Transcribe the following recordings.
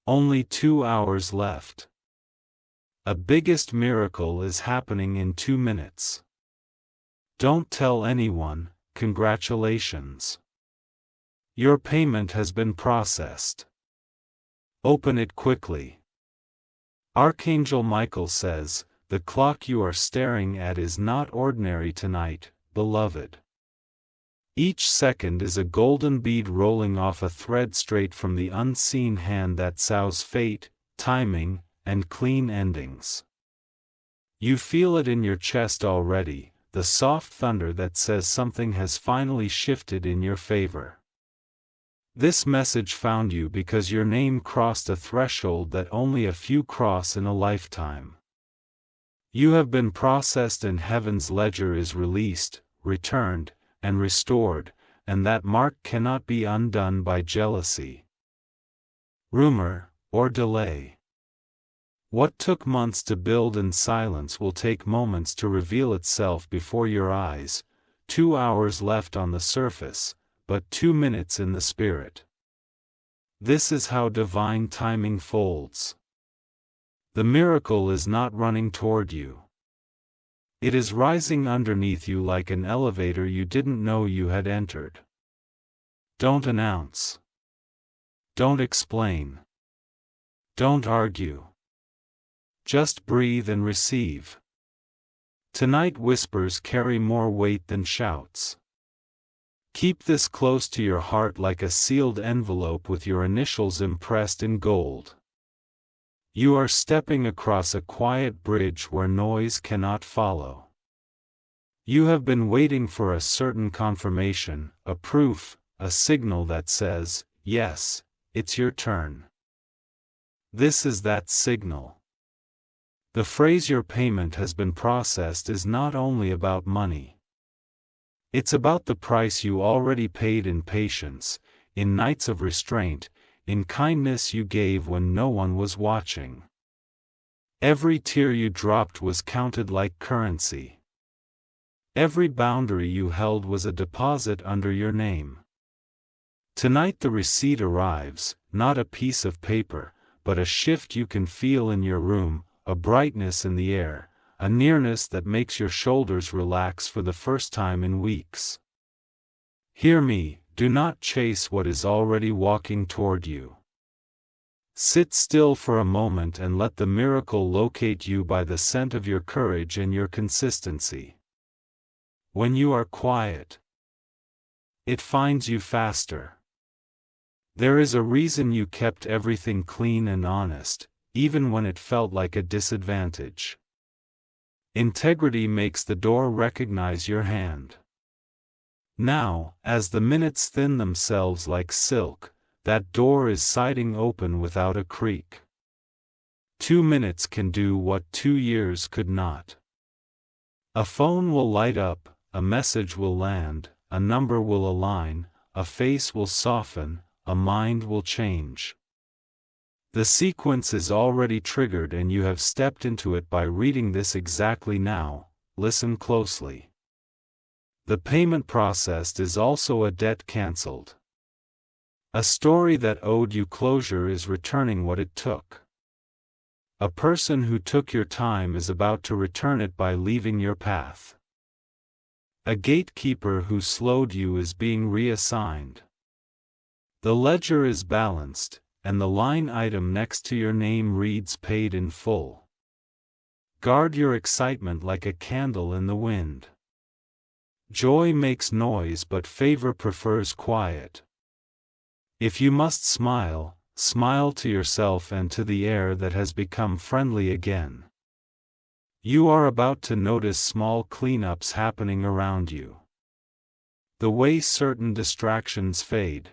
Only 2 hours left. A biggest miracle is happening in 2 minutes. Don't tell anyone. Congratulations. Your payment has been processed. Open it quickly. Archangel Michael says, the clock you are staring at is not ordinary tonight, beloved. Each second is a golden bead rolling off a thread straight from the unseen hand that sows fate, timing, and clean endings. You feel it in your chest already, the soft thunder that says something has finally shifted in your favor. This message found you because your name crossed a threshold that only a few cross in a lifetime. You have been processed and heaven's ledger is released, returned, and restored, and that mark cannot be undone by jealousy, rumor, or delay. What took months to build in silence will take moments to reveal itself before your eyes. 2 hours left on the surface, but 2 minutes in the spirit. This is how divine timing folds. The miracle is not running toward you. It is rising underneath you like an elevator you didn't know you had entered. Don't announce. Don't explain. Don't argue. Just breathe and receive. Tonight whispers carry more weight than shouts. Keep this close to your heart like a sealed envelope with your initials impressed in gold. You are stepping across a quiet bridge where noise cannot follow. You have been waiting for a certain confirmation, a proof, a signal that says, yes, it's your turn. This is that signal. The phrase your payment has been processed is not only about money. It's about the price you already paid in patience, in nights of restraint, in kindness you gave when no one was watching. Every tear you dropped was counted like currency. Every boundary you held was a deposit under your name. Tonight the receipt arrives, not a piece of paper, but a shift you can feel in your room, a brightness in the air, a nearness that makes your shoulders relax for the first time in weeks. Hear me, do not chase what is already walking toward you. Sit still for a moment and let the miracle locate you by the scent of your courage and your consistency. When you are quiet, it finds you faster. There is a reason you kept everything clean and honest, even when it felt like a disadvantage. Integrity makes the door recognize your hand. Now, as the minutes thin themselves like silk, that door is sliding open without a creak. 2 minutes can do what 2 years could not. A phone will light up, a message will land, a number will align, a face will soften, a mind will change. The sequence is already triggered and you have stepped into it by reading this exactly now. Listen closely. The payment processed is also a debt cancelled. A story that owed you closure is returning what it took. A person who took your time is about to return it by leaving your path. A gatekeeper who slowed you is being reassigned. The ledger is balanced, and the line item next to your name reads paid in full. Guard your excitement like a candle in the wind. Joy makes noise but favor prefers quiet. If you must smile, smile to yourself and to the air that has become friendly again. You are about to notice small cleanups happening around you. The way certain distractions fade.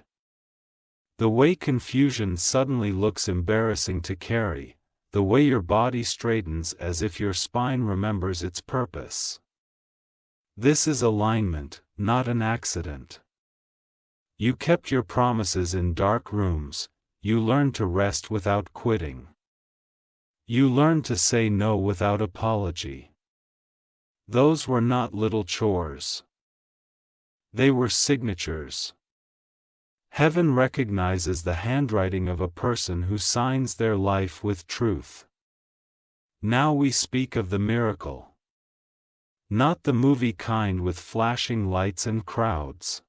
The way confusion suddenly looks embarrassing to carry, the way your body straightens as if your spine remembers its purpose. This is alignment, not an accident. You kept your promises in dark rooms, you learned to rest without quitting. You learned to say no without apology. Those were not little chores. They were signatures. Heaven recognizes the handwriting of a person who signs their life with truth. Now we speak of the miracle. Not the movie kind with flashing lights and crowds.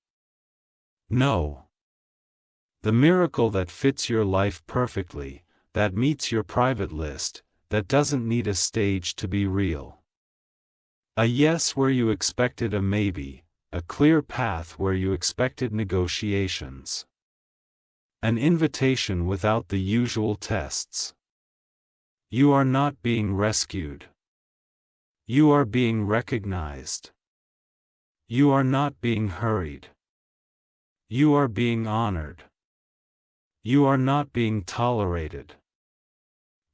No. The miracle that fits your life perfectly, that meets your private list, that doesn't need a stage to be real. A yes where you expected a maybe, a clear path where you expected negotiations. An invitation without the usual tests. You are not being rescued. You are being recognized. You are not being hurried. You are being honored. You are not being tolerated.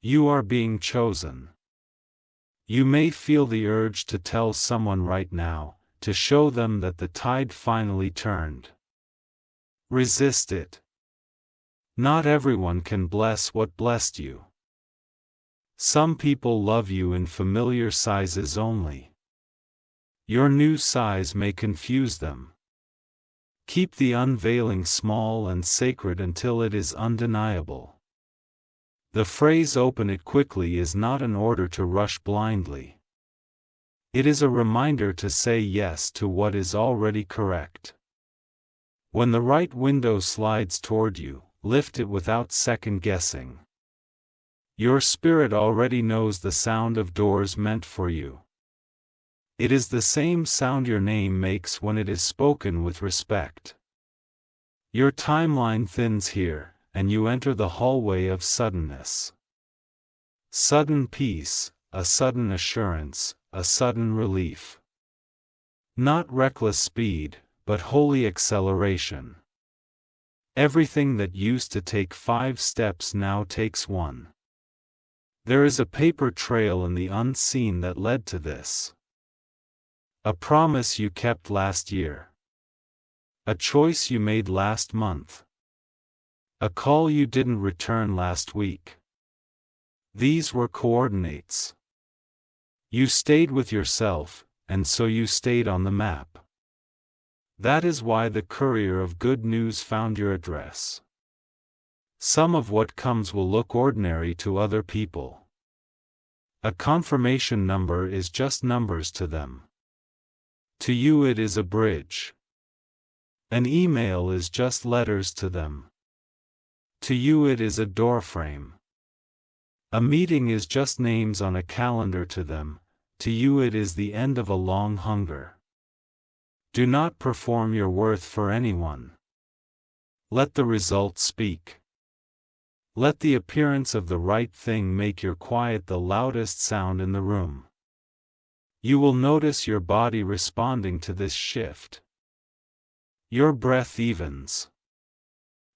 You are being chosen. You may feel the urge to tell someone right now, to show them that the tide finally turned. Resist it. Not everyone can bless what blessed you. Some people love you in familiar sizes only. Your new size may confuse them. Keep the unveiling small and sacred until it is undeniable. The phrase "open it quickly" is not an order to rush blindly. It is a reminder to say yes to what is already correct. When the right window slides toward you, lift it without second guessing. Your spirit already knows the sound of doors meant for you. It is the same sound your name makes when it is spoken with respect. Your timeline thins here, and you enter the hallway of suddenness. Sudden peace, a sudden assurance, a sudden relief. Not reckless speed, but holy acceleration. Everything that used to take 5 steps now takes 1. There is a paper trail in the unseen that led to this. A promise you kept last year. A choice you made last month. A call you didn't return last week. These were coordinates. You stayed with yourself, and so you stayed on the map. That is why the courier of good news found your address. Some of what comes will look ordinary to other people. A confirmation number is just numbers to them. To you it is a bridge. An email is just letters to them. To you it is a doorframe. A meeting is just names on a calendar to them. To you it is the end of a long hunger. Do not perform your worth for anyone. Let the result speak. Let the appearance of the right thing make your quiet the loudest sound in the room. You will notice your body responding to this shift. Your breath evens.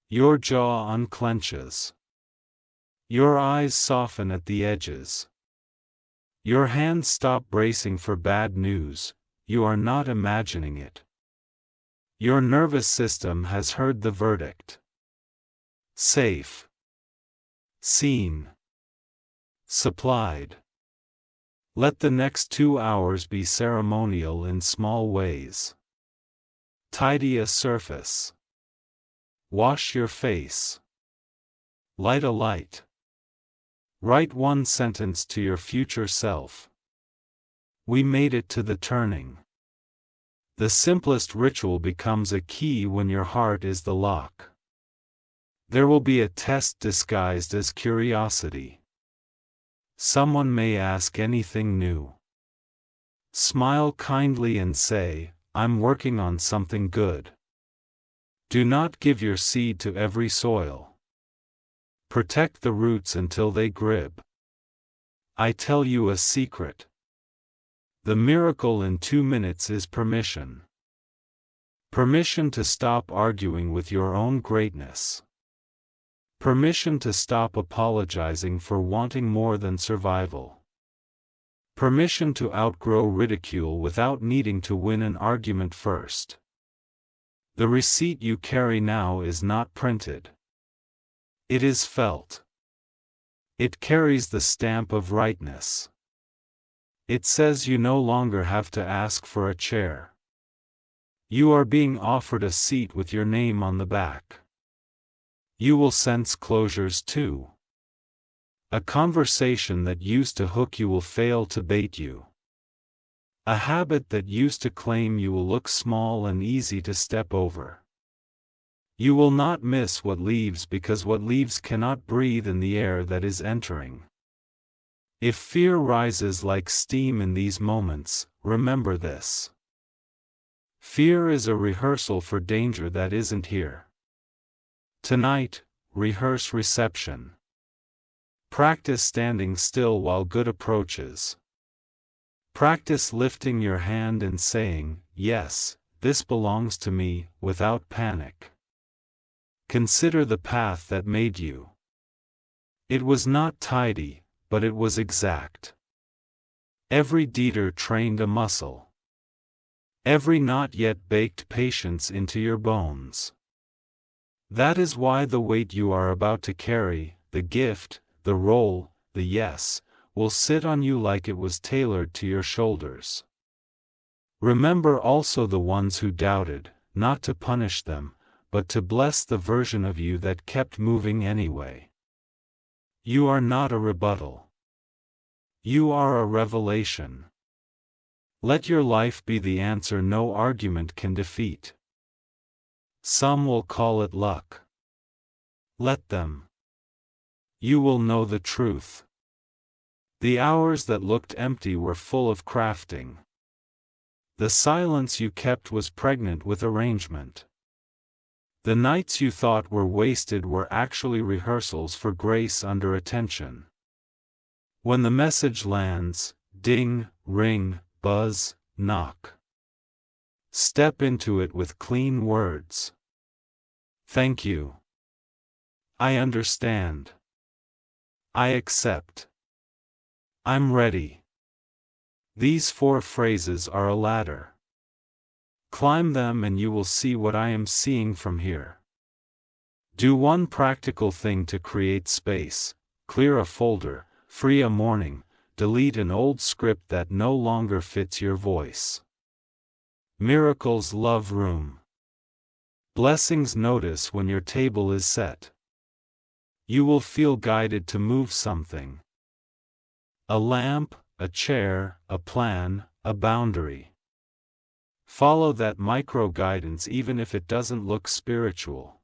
Your jaw unclenches. Your eyes soften at the edges. Your hands stop bracing for bad news, you are not imagining it. Your nervous system has heard the verdict. Safe. Seen. Supplied. Let the next 2 hours be ceremonial in small ways. Tidy a surface. Wash your face. Light a light. Write 1 sentence to your future self. We made it to the turning. The simplest ritual becomes a key when your heart is the lock. There will be a test disguised as curiosity. Someone may ask anything new. Smile kindly and say, "I'm working on something good." Do not give your seed to every soil. Protect the roots until they grip. I tell you a secret. The miracle in 2 minutes is permission. Permission to stop arguing with your own greatness. Permission to stop apologizing for wanting more than survival. Permission to outgrow ridicule without needing to win an argument first. The receipt you carry now is not printed. It is felt. It carries the stamp of rightness. It says you no longer have to ask for a chair. You are being offered a seat with your name on the back. You will sense closures too. A conversation that used to hook you will fail to bait you. A habit that used to claim you will look small and easy to step over. You will not miss what leaves because what leaves cannot breathe in the air that is entering. If fear rises like steam in these moments, remember this. Fear is a rehearsal for danger that isn't here. Tonight, rehearse reception. Practice standing still while good approaches. Practice lifting your hand and saying, "Yes, this belongs to me," without panic. Consider the path that made you. It was not tidy, but it was exact. Every detour trained a muscle. Every not yet baked patience into your bones. That is why the weight you are about to carry, the gift, the role, the yes, will sit on you like it was tailored to your shoulders. Remember also the ones who doubted, not to punish them, but to bless the version of you that kept moving anyway. You are not a rebuttal. You are a revelation. Let your life be the answer no argument can defeat. Some will call it luck. Let them. You will know the truth. The hours that looked empty were full of crafting. The silence you kept was pregnant with arrangement. The nights you thought were wasted were actually rehearsals for grace under attention. When the message lands, ding, ring, buzz, knock. Step into it with clean words. Thank you. I understand. I accept. I'm ready. These 4 phrases are a ladder. Climb them and you will see what I am seeing from here. Do one practical thing to create space: clear a folder, free a morning, delete an old script that no longer fits your voice. Miracles love room. Blessings notice when your table is set. You will feel guided to move something. A lamp, a chair, a plan, a boundary. Follow that micro-guidance even if it doesn't look spiritual.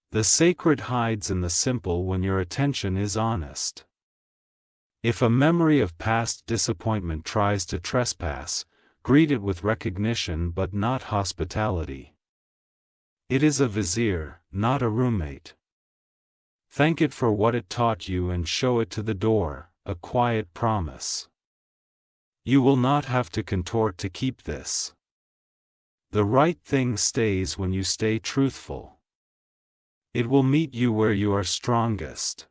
The sacred hides in the simple when your attention is honest. If a memory of past disappointment tries to trespass, greet it with recognition but not hospitality. It is a vizier, not a roommate. Thank it for what it taught you and show it to the door, a quiet promise. You will not have to contort to keep this. The right thing stays when you stay truthful. It will meet you where you are strongest.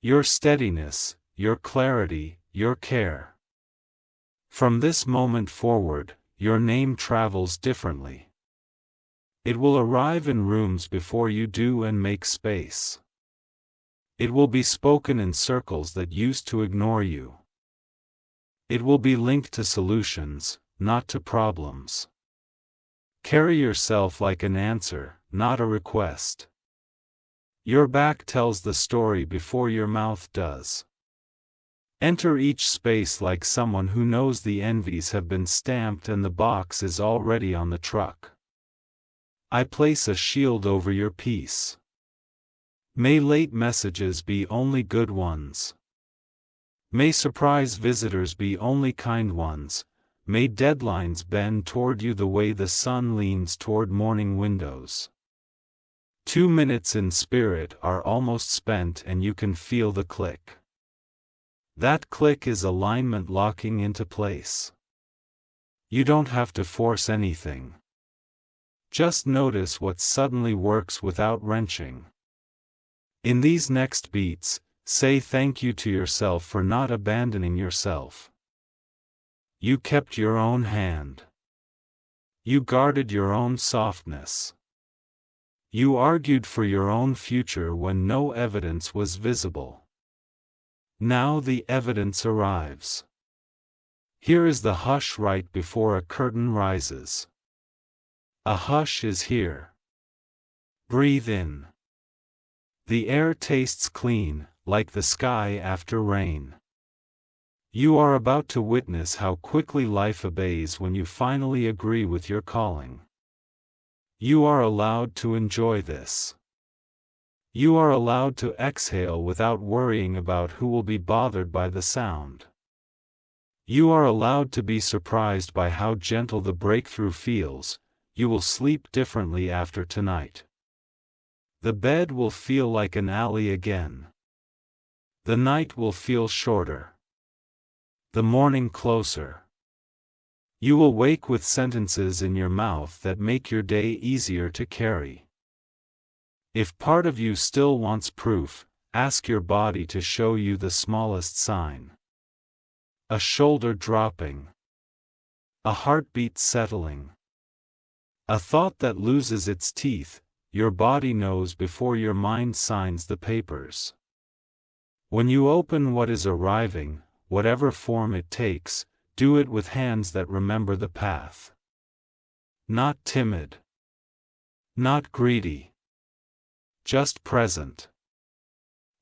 Your steadiness, your clarity, your care. From this moment forward, your name travels differently. It will arrive in rooms before you do and make space. It will be spoken in circles that used to ignore you. It will be linked to solutions, not to problems. Carry yourself like an answer, not a request. Your back tells the story before your mouth does. Enter each space like someone who knows the envies have been stamped and the box is already on the truck. I place a shield over your peace. May late messages be only good ones. May surprise visitors be only kind ones. May deadlines bend toward you the way the sun leans toward morning windows. 2 minutes in spirit are almost spent and you can feel the click. That click is alignment locking into place. You don't have to force anything. Just notice what suddenly works without wrenching. In these next beats, say thank you to yourself for not abandoning yourself. You kept your own hand. You guarded your own softness. You argued for your own future when no evidence was visible. Now the evidence arrives. Here is the hush right before a curtain rises. A hush is here. Breathe in. The air tastes clean, like the sky after rain. You are about to witness how quickly life obeys when you finally agree with your calling. You are allowed to enjoy this. You are allowed to exhale without worrying about who will be bothered by the sound. You are allowed to be surprised by how gentle the breakthrough feels. You will sleep differently after tonight. The bed will feel like an alley again. The night will feel shorter. The morning closer. You will wake with sentences in your mouth that make your day easier to carry. If part of you still wants proof, ask your body to show you the smallest sign. A shoulder dropping. A heartbeat settling. A thought that loses its teeth. Your body knows before your mind signs the papers. When you open what is arriving, whatever form it takes, do it with hands that remember the path. Not timid. Not greedy. Just present.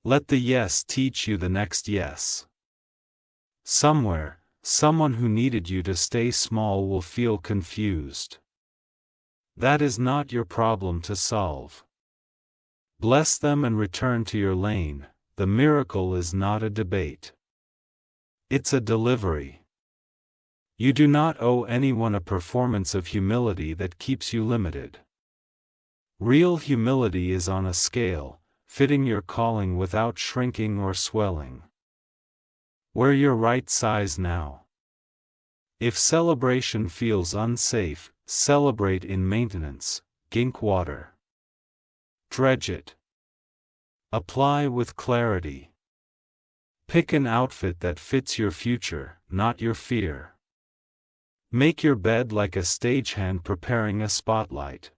Let the yes teach you the next yes. Somewhere, someone who needed you to stay small will feel confused. That is not your problem to solve. Bless them and return to your lane. The miracle is not a debate. It's a delivery. You do not owe anyone a performance of humility that keeps you limited. Real humility is on a scale, fitting your calling without shrinking or swelling. Wear your right size now. If celebration feels unsafe, celebrate in maintenance. Gink water. Dredge it. Apply with clarity. Pick an outfit that fits your future, not your fear. Make your bed like a stagehand preparing a spotlight.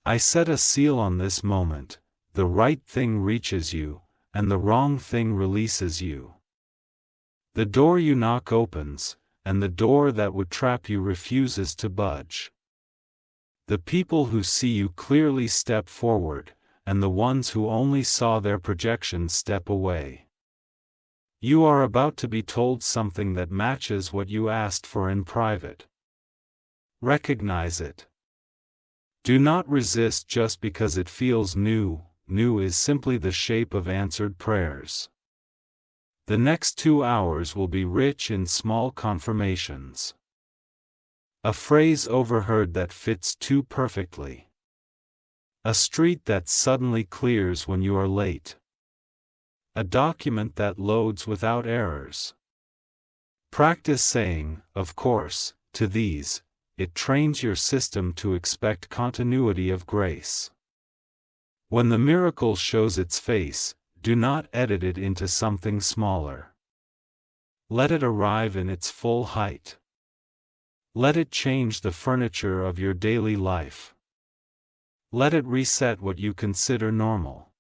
I set a seal on this moment. The right thing reaches you, and the wrong thing releases you. The door you knock opens, and the door that would trap you refuses to budge. The people who see you clearly step forward, and the ones who only saw their projections step away. You are about to be told something that matches what you asked for in private. Recognize it. Do not resist just because it feels new. New is simply the shape of answered prayers. The next 2 hours will be rich in small confirmations. A phrase overheard that fits too perfectly. A street that suddenly clears when you are late. A document that loads without errors. Practice saying, of course, to these. It trains your system to expect continuity of grace. When the miracle shows its face, do not edit it into something smaller. Let it arrive in its full height. Let it change the furniture of your daily life. Let it reset what you consider normal.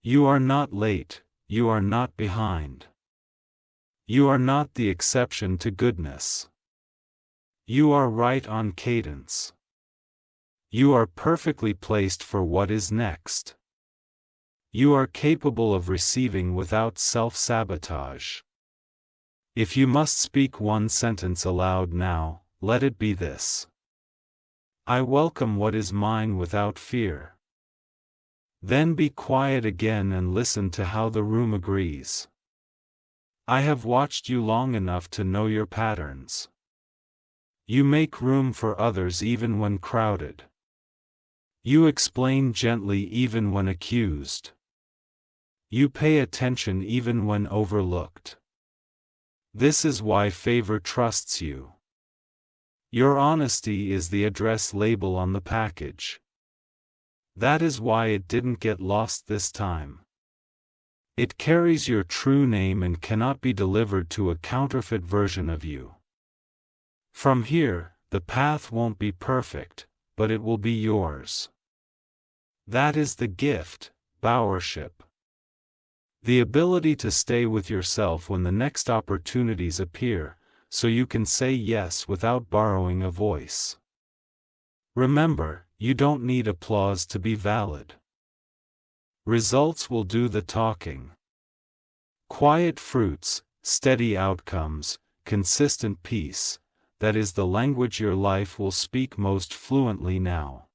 You are not late, you are not behind. You are not the exception to goodness. You are right on cadence. You are perfectly placed for what is next. You are capable of receiving without self-sabotage. If you must speak one sentence aloud now, let it be this. I welcome what is mine without fear. Then be quiet again and listen to how the room agrees. I have watched you long enough to know your patterns. You make room for others even when crowded. You explain gently even when accused. You pay attention even when overlooked. This is why favor trusts you. Your honesty is the address label on the package. That is why it didn't get lost this time. It carries your true name and cannot be delivered to a counterfeit version of you. From here, the path won't be perfect, but it will be yours. That is the gift, bowership. The ability to stay with yourself when the next opportunities appear, so you can say yes without borrowing a voice. Remember, you don't need applause to be valid. Results will do the talking. Quiet fruits, steady outcomes, consistent peace, that is the language your life will speak most fluently now.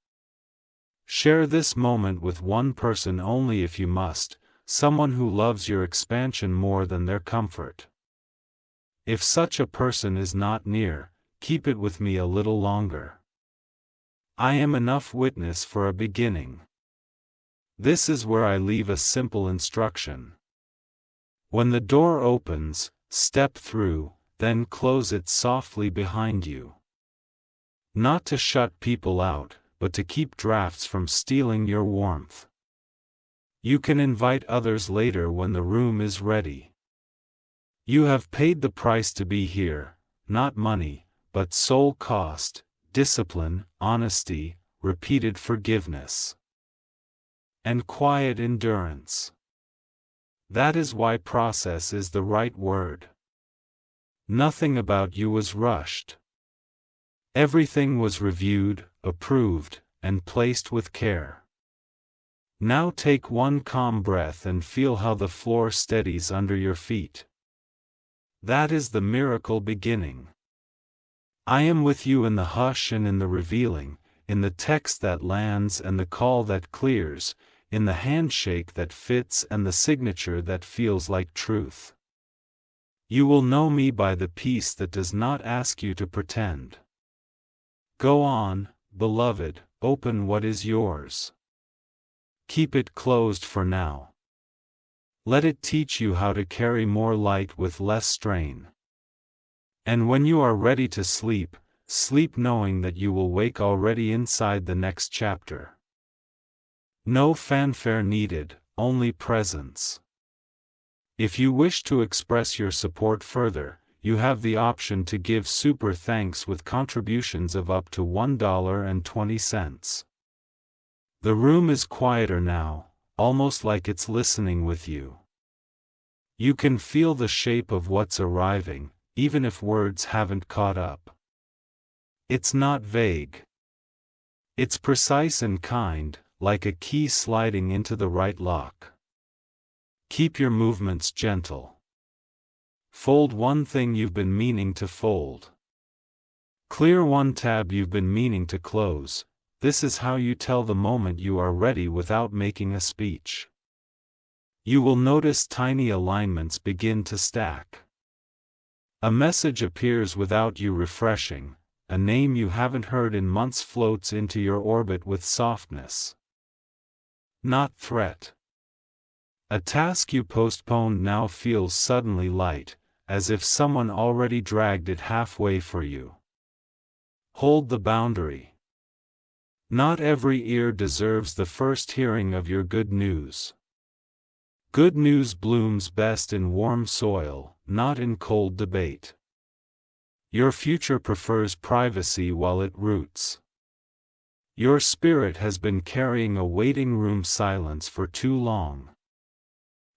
Share this moment with one person only if you must, someone who loves your expansion more than their comfort. If such a person is not near, keep it with me a little longer. I am enough witness for a beginning. This is where I leave a simple instruction. When the door opens, step through, then close it softly behind you. Not to shut people out, but to keep drafts from stealing your warmth. You can invite others later when the room is ready. You have paid the price to be here, not money, but soul cost, discipline, honesty, repeated forgiveness, and quiet endurance. That is why process is the right word. Nothing about you was rushed. Everything was reviewed, approved, and placed with care. Now take one calm breath and feel how the floor steadies under your feet. That is the miracle beginning. I am with you in the hush and in the revealing, in the text that lands and the call that clears, in the handshake that fits and the signature that feels like truth. You will know me by the peace that does not ask you to pretend. Go on, beloved, open what is yours. Keep it closed for now. Let it teach you how to carry more light with less strain. And when you are ready to sleep, sleep knowing that you will wake already inside the next chapter. No fanfare needed, only presence. If you wish to express your support further, you have the option to give super thanks with contributions of up to $1.20. The room is quieter now, almost like it's listening with you. You can feel the shape of what's arriving, even if words haven't caught up. It's not vague. It's precise and kind, like a key sliding into the right lock. Keep your movements gentle. Fold one thing you've been meaning to fold. Clear one tab you've been meaning to close. This is how you tell the moment you are ready without making a speech. You will notice tiny alignments begin to stack. A message appears without you refreshing, a name you haven't heard in months floats into your orbit with softness. Not threat. A task you postponed now feels suddenly light, as if someone already dragged it halfway for you. Hold the boundary. Not every ear deserves the first hearing of your good news. Good news blooms best in warm soil, not in cold debate. Your future prefers privacy while it roots. Your spirit has been carrying a waiting room silence for too long.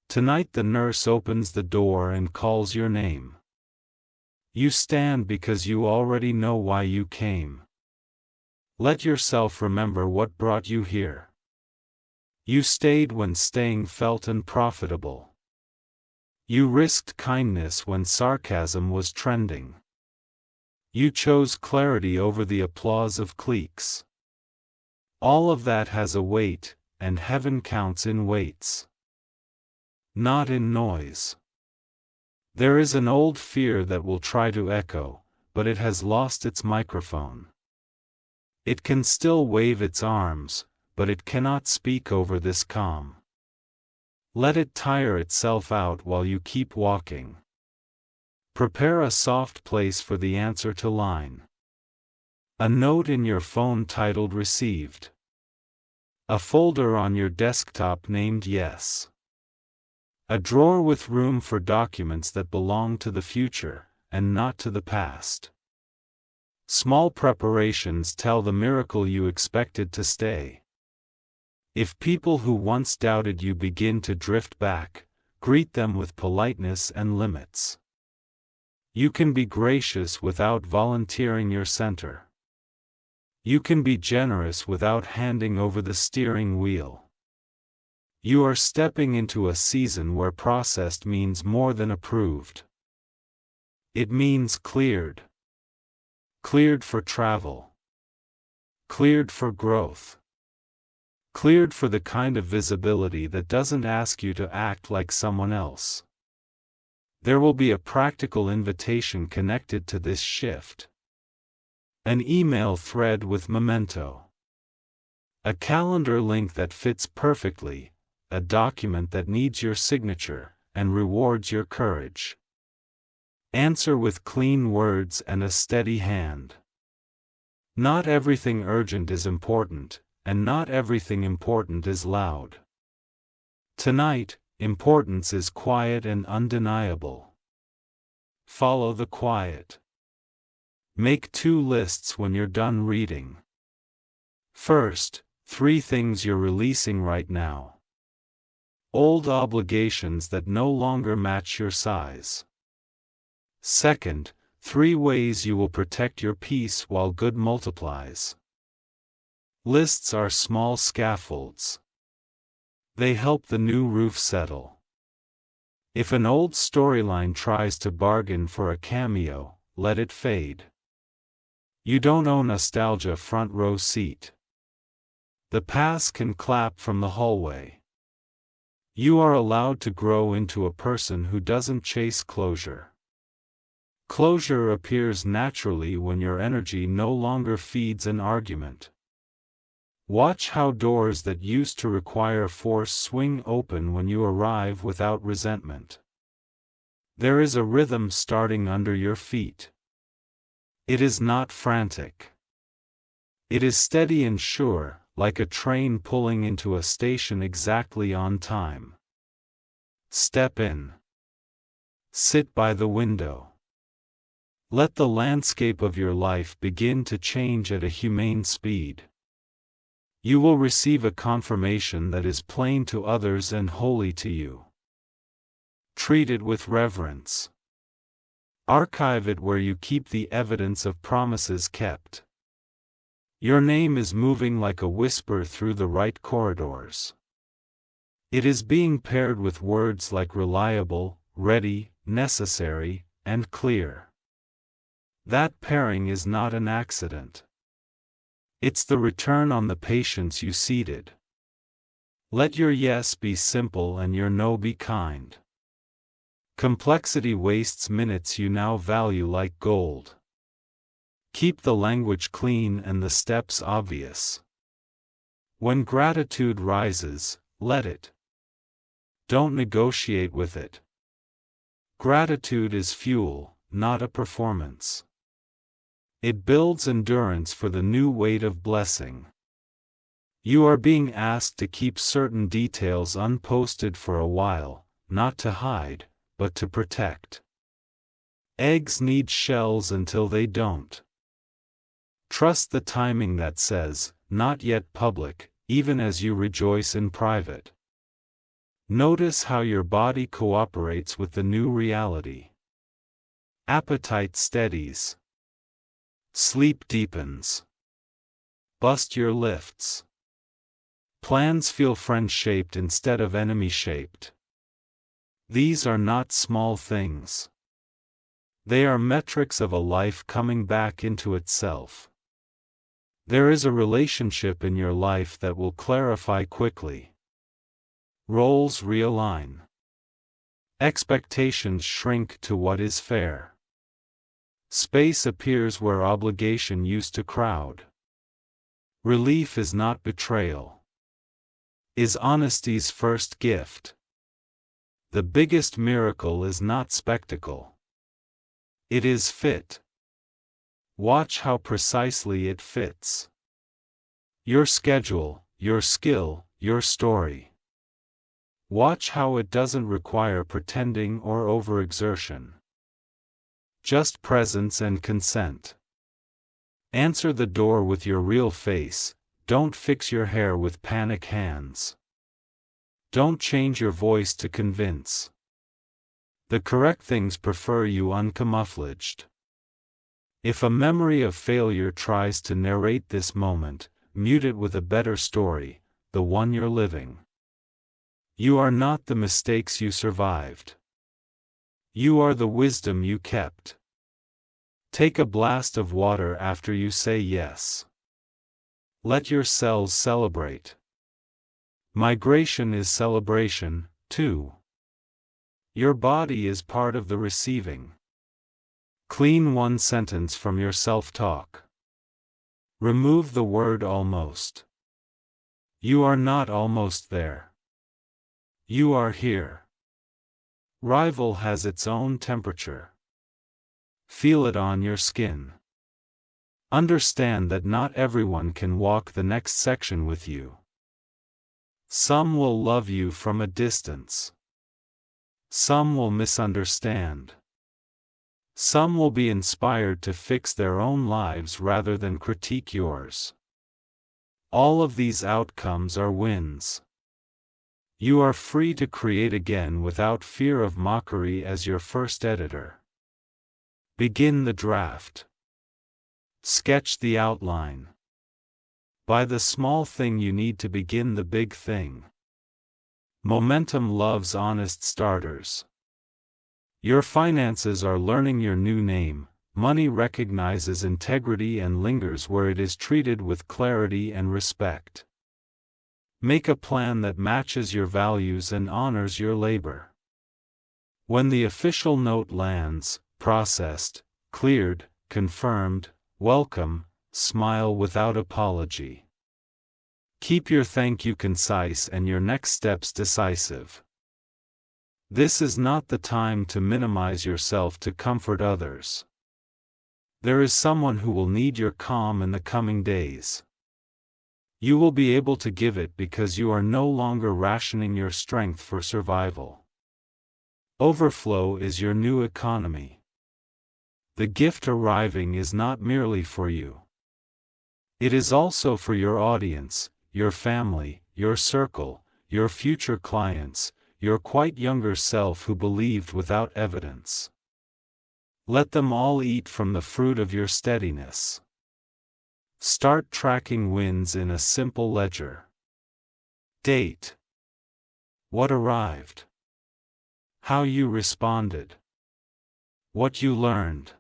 Tonight the nurse opens the door and calls your name. You stand because you already know why you came. Let yourself remember what brought you here. You stayed when staying felt unprofitable. You risked kindness when sarcasm was trending. You chose clarity over the applause of cliques. All of that has a weight, and heaven counts in weights, not in noise. There is an old fear that will try to echo, but it has lost its microphone. It can still wave its arms, but it cannot speak over this calm. Let it tire itself out while you keep walking. Prepare a soft place for the answer to line. A note in your phone titled Received. A folder on your desktop named Yes. A drawer with room for documents that belong to the future, and not to the past. Small preparations tell the miracle you expected to stay. If people who once doubted you begin to drift back, greet them with politeness and limits. You can be gracious without volunteering your center. You can be generous without handing over the steering wheel. You are stepping into a season where processed means more than approved. It means cleared. Cleared for travel. Cleared for growth. Cleared for the kind of visibility that doesn't ask you to act like someone else. There will be a practical invitation connected to this shift. An email thread with memento. A calendar link that fits perfectly, a document that needs your signature, and rewards your courage. Answer with clean words and a steady hand. Not everything urgent is important, and not everything important is loud. Tonight, importance is quiet and undeniable. Follow the quiet. Make 2 lists when you're done reading. First, 3 things you're releasing right now. Old obligations that no longer match your size. Second, 3 ways you will protect your peace while good multiplies. Lists are small scaffolds. They help the new roof settle. If an old storyline tries to bargain for a cameo, let it fade. You don't owe nostalgia front row seat. The past can clap from the hallway. You are allowed to grow into a person who doesn't chase closure. Closure appears naturally when your energy no longer feeds an argument. Watch how doors that used to require force swing open when you arrive without resentment. There is a rhythm starting under your feet. It is not frantic. It is steady and sure, like a train pulling into a station exactly on time. Step in. Sit by the window. Let the landscape of your life begin to change at a humane speed. You will receive a confirmation that is plain to others and holy to you. Treat it with reverence. Archive it where you keep the evidence of promises kept. Your name is moving like a whisper through the right corridors. It is being paired with words like reliable, ready, necessary, and clear. That pairing is not an accident. It's the return on the patience you seeded. Let your yes be simple and your no be kind. Complexity wastes minutes you now value like gold. Keep the language clean and the steps obvious. When gratitude rises, let it. Don't negotiate with it. Gratitude is fuel, not a performance. It builds endurance for the new weight of blessing. You are being asked to keep certain details unposted for a while, not to hide, but to protect. Eggs need shells until they don't. Trust the timing that says, not yet public, even as you rejoice in private. Notice how your body cooperates with the new reality. Appetite steadies. Sleep deepens. Bust your lifts. Plans feel friend-shaped instead of enemy-shaped. These are not small things. They are metrics of a life coming back into itself. There is a relationship in your life that will clarify quickly. Roles realign. Expectations shrink to what is fair. Space appears where obligation used to crowd. Relief is not betrayal. Is honesty's first gift. The biggest miracle is not spectacle. It is fit. Watch how precisely it fits. Your schedule, your skill, your story. Watch how it doesn't require pretending or overexertion. Just presence and consent. Answer the door with your real face, don't fix your hair with panic hands. Don't change your voice to convince. The correct things prefer you uncamouflaged. If a memory of failure tries to narrate this moment, mute it with a better story, the one you're living. You are not the mistakes you survived. You are the wisdom you kept. Take a blast of water after you say yes. Let your cells celebrate. Migration is celebration, too. Your body is part of the receiving. Clean one sentence from your self-talk. Remove the word almost. You are not almost there. You are here. Arrival has its own temperature. Feel it on your skin. Understand that not everyone can walk the next section with you. Some will love you from a distance. Some will misunderstand. Some will be inspired to fix their own lives rather than critique yours. All of these outcomes are wins. You are free to create again without fear of mockery as your first editor. Begin the draft. Sketch the outline. Buy the small thing you need to begin the big thing. Momentum loves honest starters. Your finances are learning your new name. Money recognizes integrity and lingers where it is treated with clarity and respect. Make a plan that matches your values and honors your labor. When the official note lands, processed, cleared, confirmed, welcome, smile without apology. Keep your thank you concise and your next steps decisive. This is not the time to minimize yourself to comfort others. There is someone who will need your calm in the coming days. You will be able to give it because you are no longer rationing your strength for survival. Overflow is your new economy. The gift arriving is not merely for you. It is also for your audience, your family, your circle, your future clients, your quite younger self who believed without evidence. Let them all eat from the fruit of your steadiness. Start tracking wins in a simple ledger. Date. What arrived. How you responded. What you learned.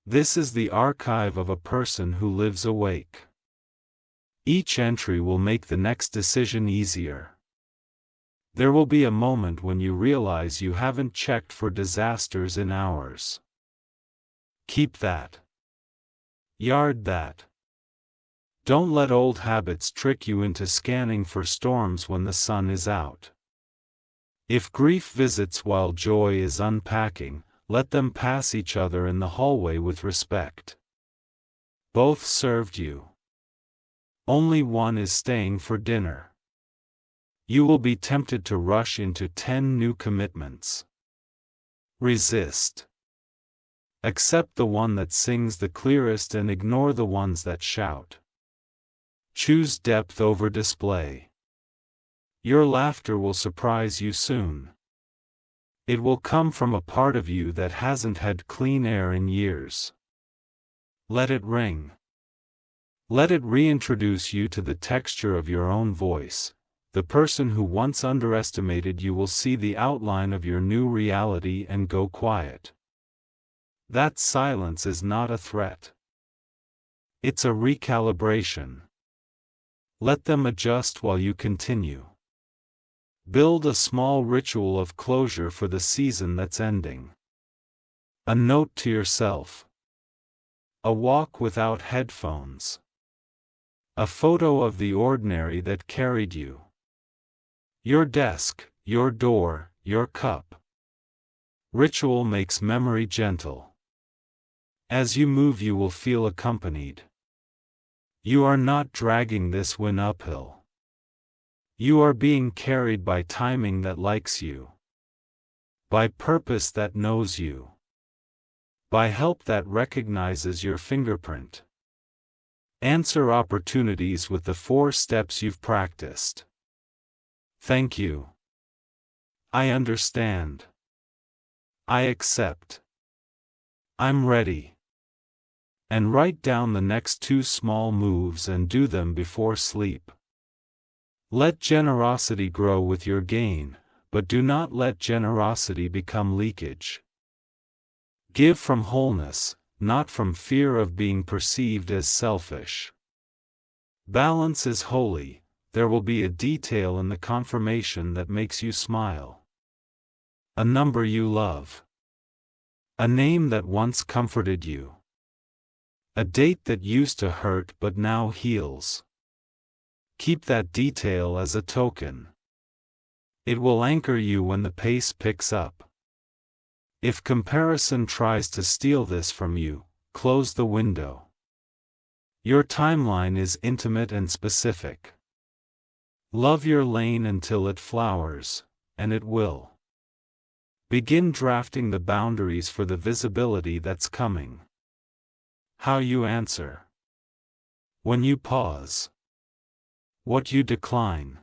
This is the archive of a person who lives awake. Each entry will make the next decision easier. There will be a moment when you realize you haven't checked for disasters in hours. Keep that. Yard that. Don't let old habits trick you into scanning for storms when the sun is out. If grief visits while joy is unpacking, let them pass each other in the hallway with respect. Both served you. Only one is staying for dinner. You will be tempted to rush into 10 new commitments. Resist. Accept the one that sings the clearest and ignore the ones that shout. Choose depth over display. Your laughter will surprise you soon. It will come from a part of you that hasn't had clean air in years. Let it ring. Let it reintroduce you to the texture of your own voice. The person who once underestimated you will see the outline of your new reality and go quiet. That silence is not a threat. It's a recalibration. Let them adjust while you continue. Build a small ritual of closure for the season that's ending. A note to yourself. A walk without headphones. A photo of the ordinary that carried you. Your desk, your door, your cup. Ritual makes memory gentle. As you move, you will feel accompanied. You are not dragging this win uphill. You are being carried by timing that likes you. By purpose that knows you. By help that recognizes your fingerprint. Answer opportunities with the 4 steps you've practiced. Thank you. I understand. I accept. I'm ready. And write down the next 2 small moves and do them before sleep. Let generosity grow with your gain, but do not let generosity become leakage. Give from wholeness, not from fear of being perceived as selfish. Balance is holy. There will be a detail in the confirmation that makes you smile. A number you love. A name that once comforted you. A date that used to hurt but now heals. Keep that detail as a token. It will anchor you when the pace picks up. If comparison tries to steal this from you, close the window. Your timeline is intimate and specific. Love your lane until it flowers, and it will. Begin drafting the boundaries for the visibility that's coming. How you answer. When you pause. What you decline.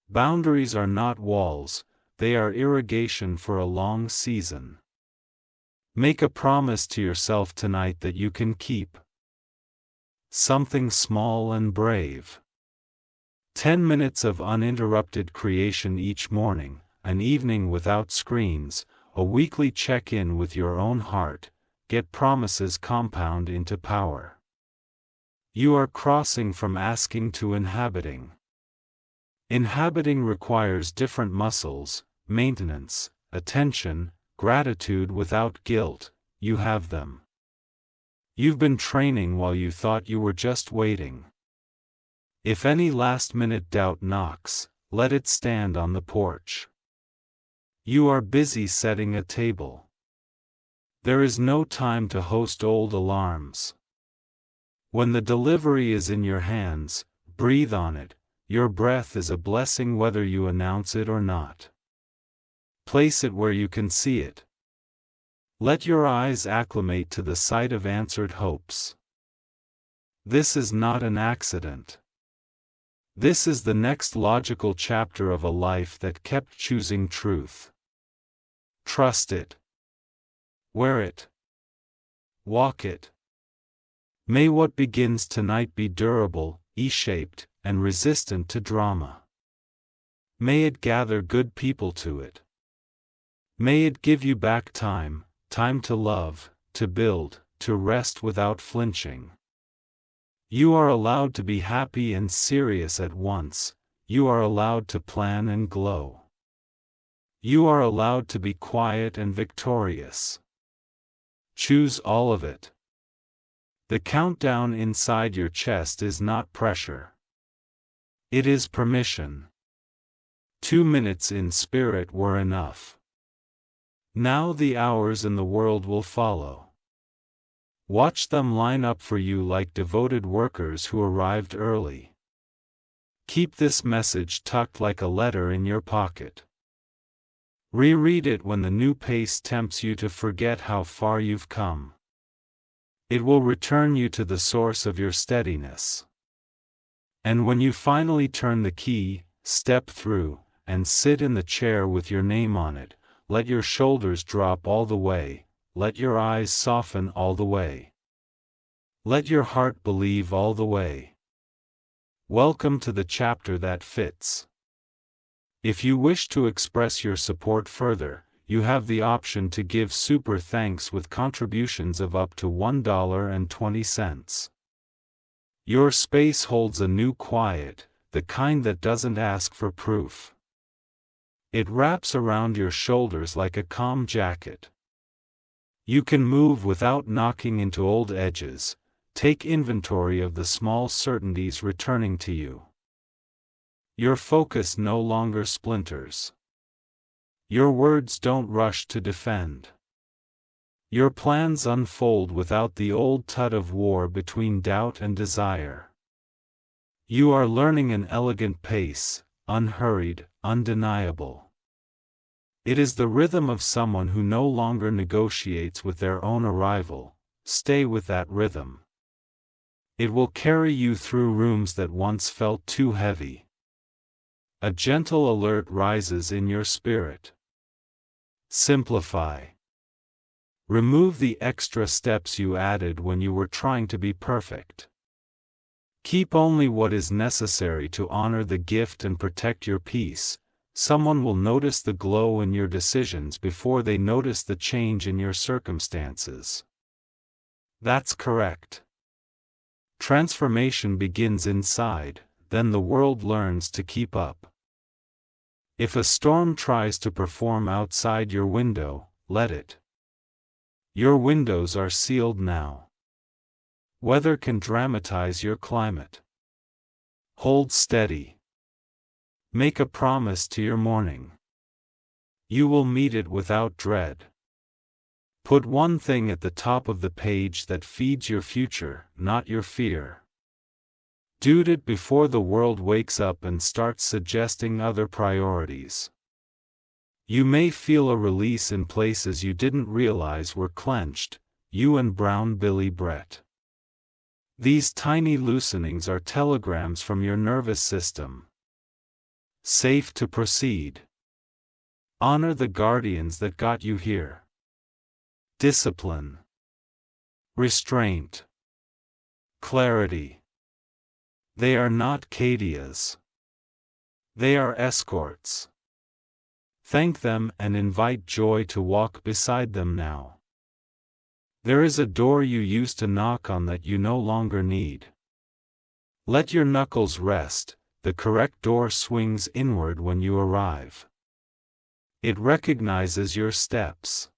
Boundaries are not walls, they are irrigation for a long season. Make a promise to yourself tonight that you can keep. Something small and brave. 10 minutes of uninterrupted creation each morning, an evening without screens, a weekly check-in with your own heart. Get promises compound into power. You are crossing from asking to inhabiting. Inhabiting requires different muscles, maintenance, attention, gratitude without guilt. You have them. You've been training while you thought you were just waiting. If any last-minute doubt knocks, let it stand on the porch. You are busy setting a table. There is no time to host old alarms. When the delivery is in your hands, breathe on it. Your breath is a blessing whether you announce it or not. Place it where you can see it. Let your eyes acclimate to the sight of answered hopes. This is not an accident. This is the next logical chapter of a life that kept choosing truth. Trust it. Wear it. Walk it. May what begins tonight be durable, E-shaped, and resistant to drama. May it gather good people to it. May it give you back time, time to love, to build, to rest without flinching. You are allowed to be happy and serious at once. You are allowed to plan and glow. You are allowed to be quiet and victorious. Choose all of it. The countdown inside your chest is not pressure. It is permission. 2 minutes in spirit were enough. Now the hours in the world will follow. Watch them line up for you like devoted workers who arrived early. Keep this message tucked like a letter in your pocket. Reread it when the new pace tempts you to forget how far you've come. It will return you to the source of your steadiness. And when you finally turn the key, step through, and sit in the chair with your name on it, let your shoulders drop all the way, let your eyes soften all the way. Let your heart believe all the way. Welcome to the chapter that fits. If you wish to express your support further, you have the option to give super thanks with contributions of up to $1.20. Your space holds a new quiet, the kind that doesn't ask for proof. It wraps around your shoulders like a calm jacket. You can move without knocking into old edges. Take inventory of the small certainties returning to you. Your focus no longer splinters. Your words don't rush to defend. Your plans unfold without the old tug of war between doubt and desire. You are learning an elegant pace, unhurried, undeniable. It is the rhythm of someone who no longer negotiates with their own arrival. Stay with that rhythm. It will carry you through rooms that once felt too heavy. A gentle alert rises in your spirit. Simplify. Remove the extra steps you added when you were trying to be perfect. Keep only what is necessary to honor the gift and protect your peace. Someone will notice the glow in your decisions before they notice the change in your circumstances. That's correct. Transformation begins inside, then the world learns to keep up. If a storm tries to perform outside your window, let it. Your windows are sealed now. Weather can dramatize your climate. Hold steady. Make a promise to your morning. You will meet it without dread. Put one thing at the top of the page that feeds your future, not your fear. Do it before the world wakes up and starts suggesting other priorities. You may feel a release in places you didn't realize were clenched, you and Brown Billy Brett. These tiny loosenings are telegrams from your nervous system. Safe to proceed. Honor the guardians that got you here. Discipline. Restraint. Clarity. They are not Kadias. They are escorts. Thank them and invite joy to walk beside them now. There is a door you used to knock on that you no longer need. Let your knuckles rest, the correct door swings inward when you arrive. It recognizes your steps.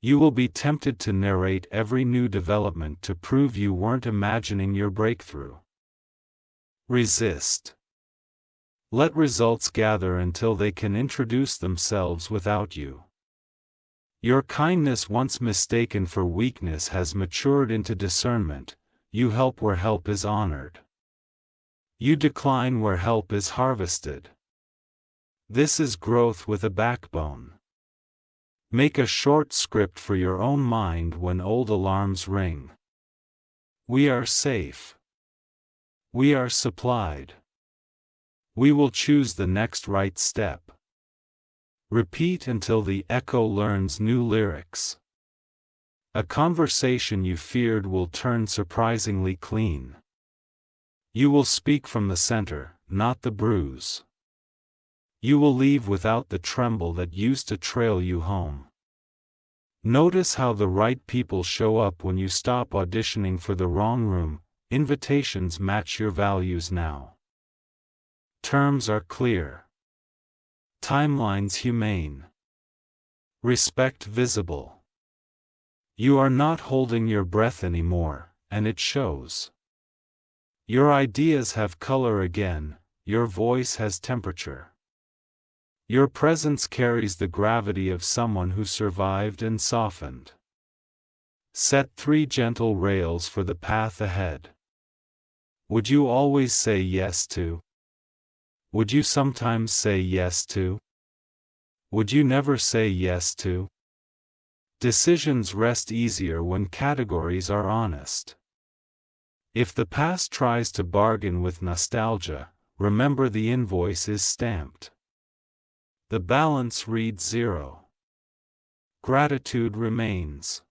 You will be tempted to narrate every new development to prove you weren't imagining your breakthrough. Resist. Let results gather until they can introduce themselves without you. Your kindness, once mistaken for weakness, has matured into discernment. You help where help is honored. You decline where help is harvested. This is growth with a backbone. Make a short script for your own mind when old alarms ring. We are safe. We are supplied. We will choose the next right step. Repeat until the echo learns new lyrics. A conversation you feared will turn surprisingly clean. You will speak from the center, not the bruise. You will leave without the tremble that used to trail you home. Notice how the right people show up when you stop auditioning for the wrong room. Invitations match your values now. Terms are clear. Timelines humane. Respect visible. You are not holding your breath anymore, and it shows. Your ideas have color again, your voice has temperature. Your presence carries the gravity of someone who survived and softened. Set 3 gentle rails for the path ahead. Would you always say yes to? Would you sometimes say yes to? Would you never say yes to? Decisions rest easier when categories are honest. If the past tries to bargain with nostalgia, remember the invoice is stamped. The balance reads 0. Gratitude remains.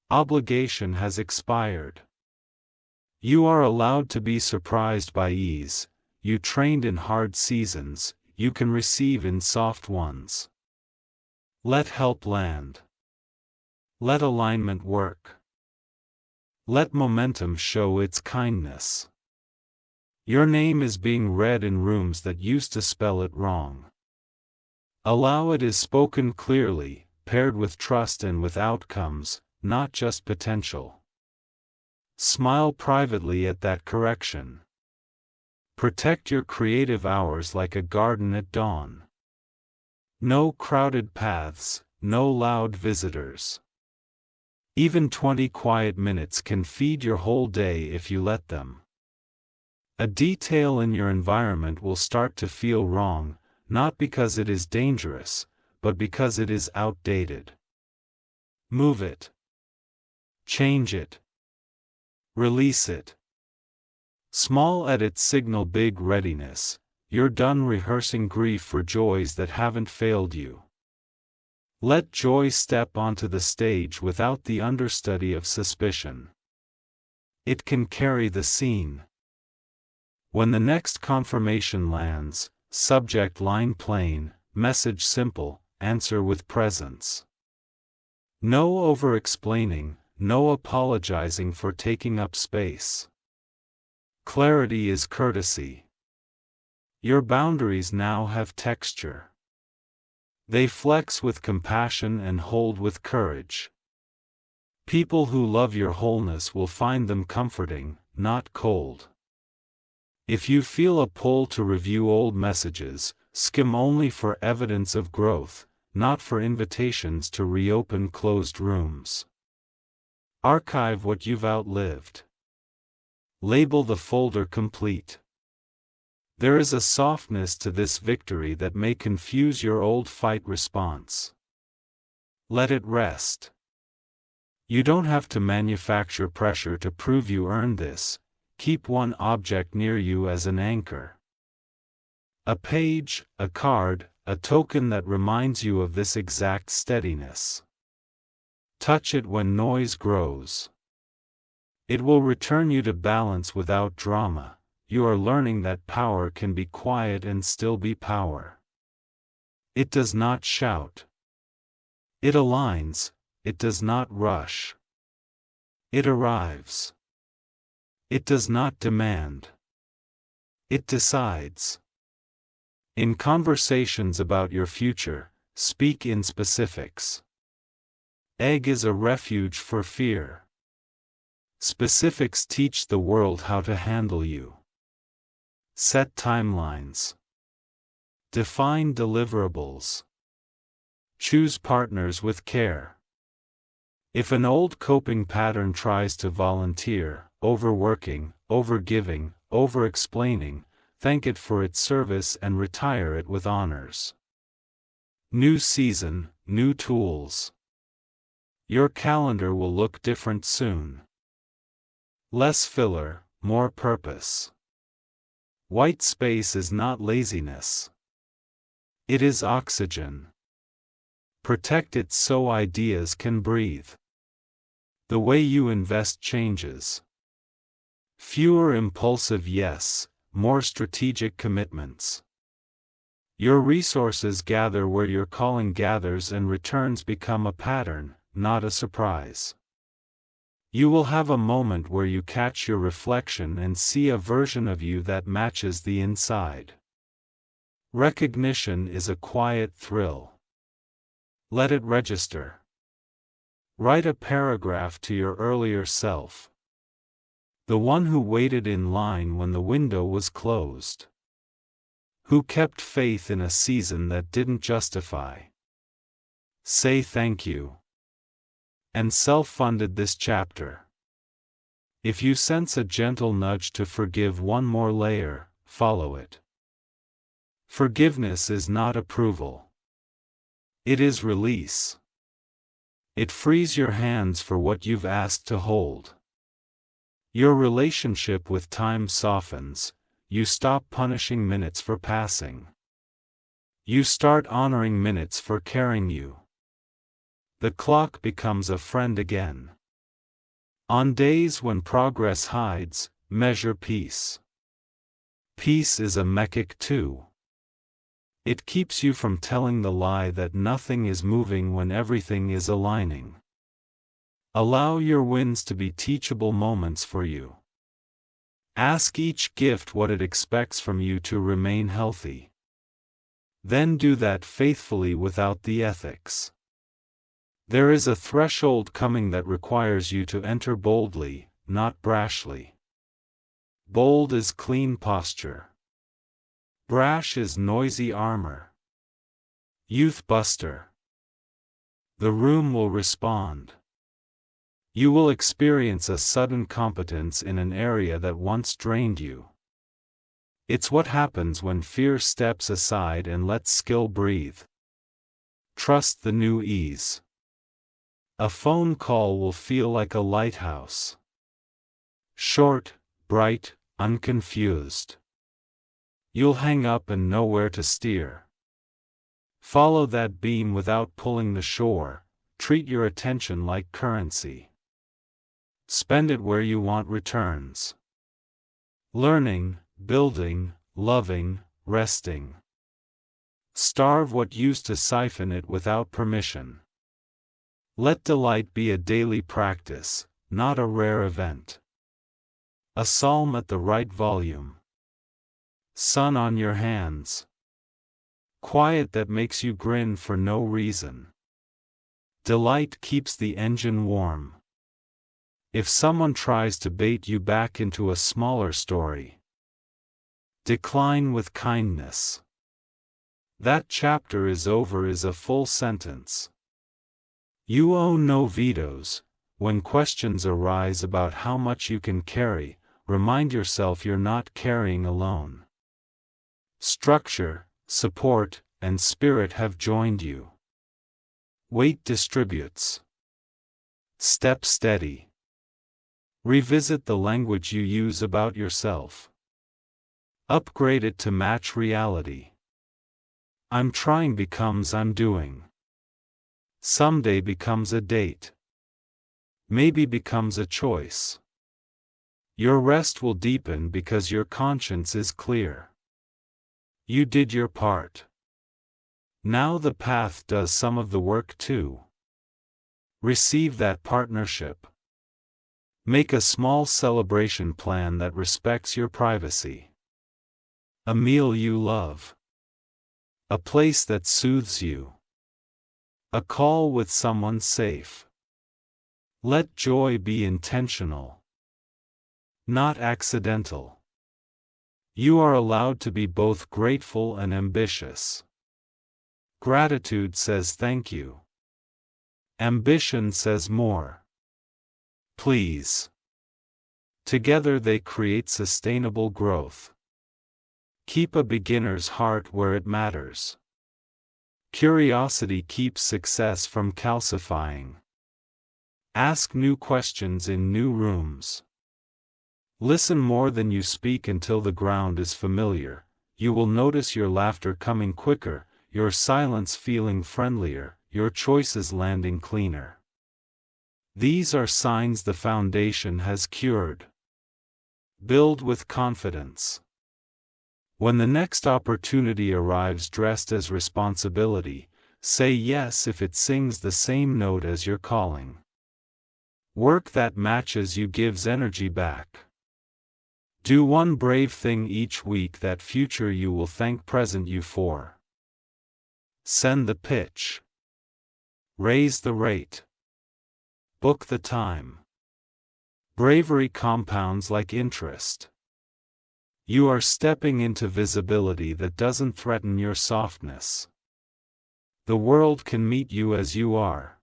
Obligation has expired. You are allowed to be surprised by ease. You trained in hard seasons, you can receive in soft ones. Let help land. Let alignment work. Let momentum show its kindness. Your name is being read in rooms that used to spell it wrong. Allow it is spoken clearly, paired with trust and with outcomes, not just potential. Smile privately at that correction. Protect your creative hours like a garden at dawn. No crowded paths, no loud visitors. Even 20 quiet minutes can feed your whole day if you let them. A detail in your environment will start to feel wrong, not because it is dangerous, but because it is outdated. Move it. Change it. Release it. Small edits signal big readiness. You're done rehearsing grief for joys that haven't failed you. Let joy step onto the stage without the understudy of suspicion. It can carry the scene. When the next confirmation lands, subject line plain, message simple, answer with presence. No over-explaining, no apologizing for taking up space. Clarity is courtesy. Your boundaries now have texture. They flex with compassion and hold with courage. People who love your wholeness will find them comforting, not cold. If you feel a pull to review old messages, skim only for evidence of growth, not for invitations to reopen closed rooms. Archive what you've outlived. Label the folder complete. There is a softness to this victory that may confuse your old fight response. Let it rest. You don't have to manufacture pressure to prove you earned this. Keep one object near you as an anchor. A page, a card, a token that reminds you of this exact steadiness. Touch it when noise grows. It will return you to balance without drama. You are learning that power can be quiet and still be power. It does not shout. It aligns, it does not rush. It arrives. It does not demand. It decides. In conversations about your future, speak in specifics. Egg is a refuge for fear. Specifics teach the world how to handle you. Set timelines. Define deliverables. Choose partners with care. If an old coping pattern tries to volunteer, overworking, overgiving, over-explaining, thank it for its service and retire it with honors. New season, new tools. Your calendar will look different soon. Less filler, more purpose. White space is not laziness. It is oxygen. Protect it so ideas can breathe. The way you invest changes. Fewer impulsive yes, more strategic commitments. Your resources gather where your calling gathers, and returns become a pattern, not a surprise. You will have a moment where you catch your reflection and see a version of you that matches the inside. Recognition is a quiet thrill. Let it register. Write a paragraph to your earlier self. The one who waited in line when the window was closed. Who kept faith in a season that didn't justify. Say thank you. And self-funded this chapter. If you sense a gentle nudge to forgive one more layer, follow it. Forgiveness is not approval. It is release. It frees your hands for what you've asked to hold. Your relationship with time softens. You stop punishing minutes for passing. You start honoring minutes for carrying you. The clock becomes a friend again. On days when progress hides, measure peace. Peace is a mechic too. It keeps you from telling the lie that nothing is moving when everything is aligning. Allow your wins to be teachable moments for you. Ask each gift what it expects from you to remain healthy. Then do that faithfully without the ethics. There is a threshold coming that requires you to enter boldly, not brashly. Bold is clean posture. Brash is noisy armor. Youth buster. The room will respond. You will experience a sudden competence in an area that once drained you. It's what happens when fear steps aside and lets skill breathe. Trust the new ease. A phone call will feel like a lighthouse. Short, bright, unconfused. You'll hang up and know where to steer. Follow that beam without pulling the shore. Treat your attention like currency. Spend it where you want returns. Learning, building, loving, resting. Starve what used to siphon it without permission. Let delight be a daily practice, not a rare event. A psalm at the right volume. Sun on your hands. Quiet that makes you grin for no reason. Delight keeps the engine warm. If someone tries to bait you back into a smaller story, decline with kindness. That chapter is over is a full sentence. You own no vetoes. When questions arise about how much you can carry, remind yourself you're not carrying alone. Structure, support, and spirit have joined you. Weight distributes. Step steady. Revisit the language you use about yourself. Upgrade it to match reality. I'm trying becomes I'm doing. Someday becomes a date. Maybe becomes a choice. Your rest will deepen because your conscience is clear. You did your part. Now the path does some of the work too. Receive that partnership. Make a small celebration plan that respects your privacy. A meal you love. A place that soothes you. A call with someone safe. Let joy be intentional, not accidental. You are allowed to be both grateful and ambitious. Gratitude says thank you. Ambition says more. Please. Together they create sustainable growth. Keep a beginner's heart where it matters. Curiosity keeps success from calcifying. Ask new questions in new rooms. Listen more than you speak until the ground is familiar. You will notice your laughter coming quicker, your silence feeling friendlier, your choices landing cleaner. These are signs the foundation has cured. Build with confidence. When the next opportunity arrives dressed as responsibility, say yes if it sings the same note as your calling. Work that matches you gives energy back. Do one brave thing each week that future you will thank present you for. Send the pitch. Raise the rate. Book the time. Bravery compounds like interest. You are stepping into visibility that doesn't threaten your softness. The world can meet you as you are.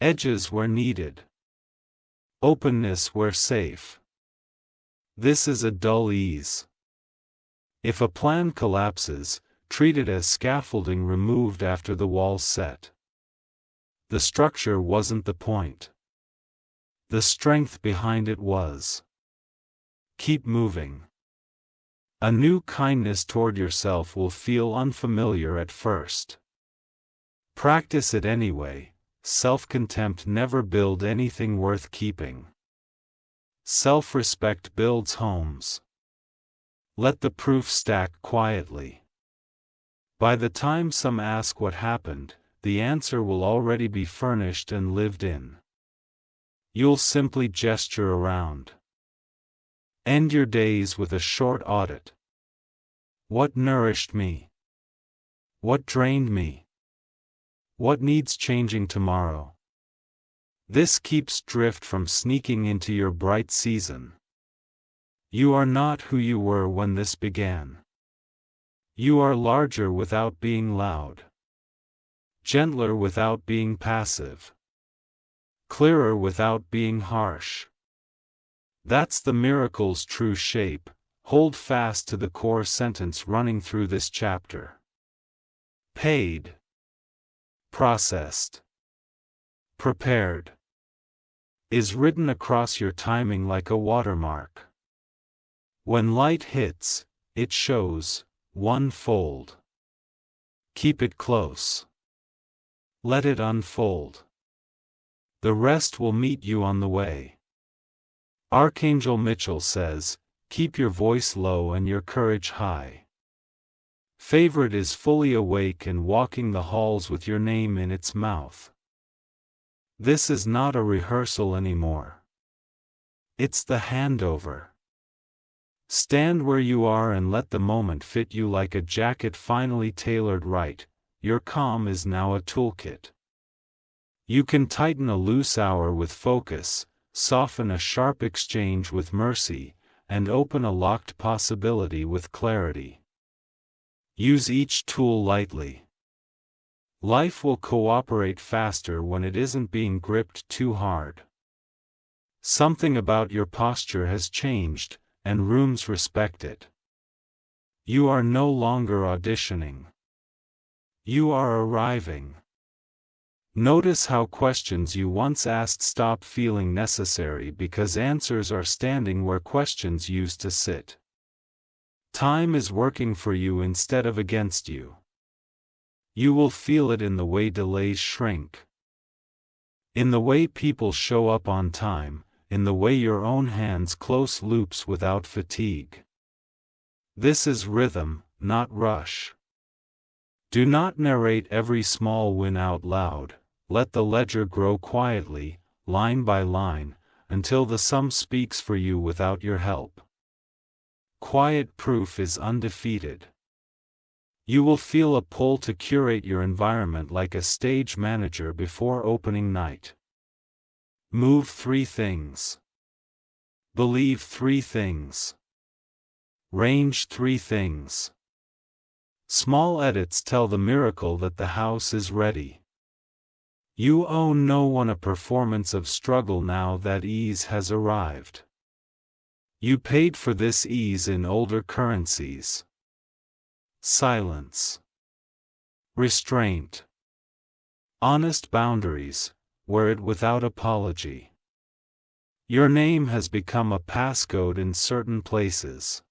Edges where needed. Openness where safe. This is a dull ease. If a plan collapses, treat it as scaffolding removed after the wall's set. The structure wasn't the point. The strength behind it was. Keep moving. A new kindness toward yourself will feel unfamiliar at first. Practice it anyway. Self-contempt never builds anything worth keeping. Self-respect builds homes. Let the proof stack quietly. By the time some ask what happened, the answer will already be furnished and lived in. You'll simply gesture around. End your days with a short audit. What nourished me? What drained me? What needs changing tomorrow? This keeps drift from sneaking into your bright season. You are not who you were when this began. You are larger without being loud. Gentler without being passive. Clearer without being harsh. That's the miracle's true shape. Hold fast to the core sentence running through this chapter. Paid. Processed. Prepared. Is written across your timing like a watermark. When light hits, it shows, one fold. Keep it close. Let it unfold. The rest will meet you on the way. Archangel Mitchell says, keep your voice low and your courage high. Favorite is fully awake and walking the halls with your name in its mouth. This is not a rehearsal anymore. It's the handover. Stand where you are and let the moment fit you like a jacket finally tailored right. Your calm is now a toolkit. You can tighten a loose hour with focus, soften a sharp exchange with mercy, and open a locked possibility with clarity. Use each tool lightly. Life will cooperate faster when it isn't being gripped too hard. Something about your posture has changed, and rooms respect it. You are no longer auditioning. You are arriving. Notice how questions you once asked stop feeling necessary because answers are standing where questions used to sit. Time is working for you instead of against you. You will feel it in the way delays shrink. In the way people show up on time, in the way your own hands close loops without fatigue. This is rhythm, not rush. Do not narrate every small win out loud, let the ledger grow quietly, line by line, until the sum speaks for you without your help. Quiet proof is undefeated. You will feel a pull to curate your environment like a stage manager before opening night. Move 3 things. Believe 3 things. Range 3 things. Small edits tell the miracle that the house is ready. You owe no one a performance of struggle now that ease has arrived. You paid for this ease in older currencies. Silence. Restraint. Honest boundaries, wear it without apology. Your name has become a passcode in certain places.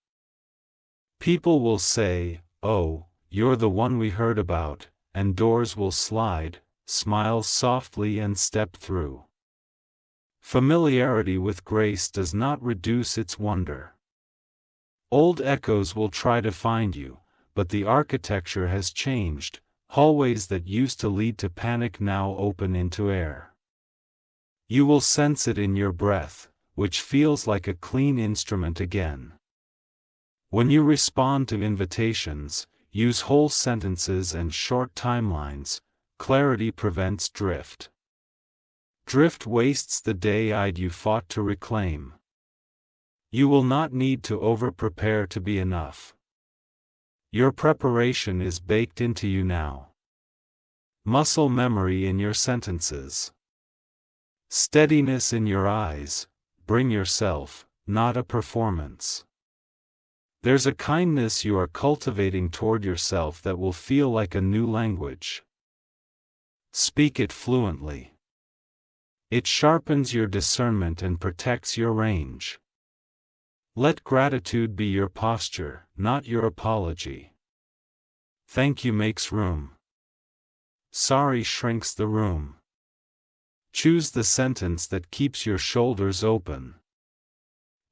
People will say, "Oh, you're the one we heard about," and doors will slide, smile softly and step through. Familiarity with grace does not reduce its wonder. Old echoes will try to find you, but the architecture has changed. Hallways that used to lead to panic now open into air. You will sense it in your breath, which feels like a clean instrument again. When you respond to invitations, use whole sentences and short timelines. Clarity prevents drift. Drift wastes the day you fought to reclaim. You will not need to over-prepare to be enough. Your preparation is baked into you now. Muscle memory in your sentences. Steadiness in your eyes. Bring yourself, not a performance. There's a kindness you are cultivating toward yourself that will feel like a new language. Speak it fluently. It sharpens your discernment and protects your range. Let gratitude be your posture, not your apology. Thank you makes room. Sorry shrinks the room. Choose the sentence that keeps your shoulders open.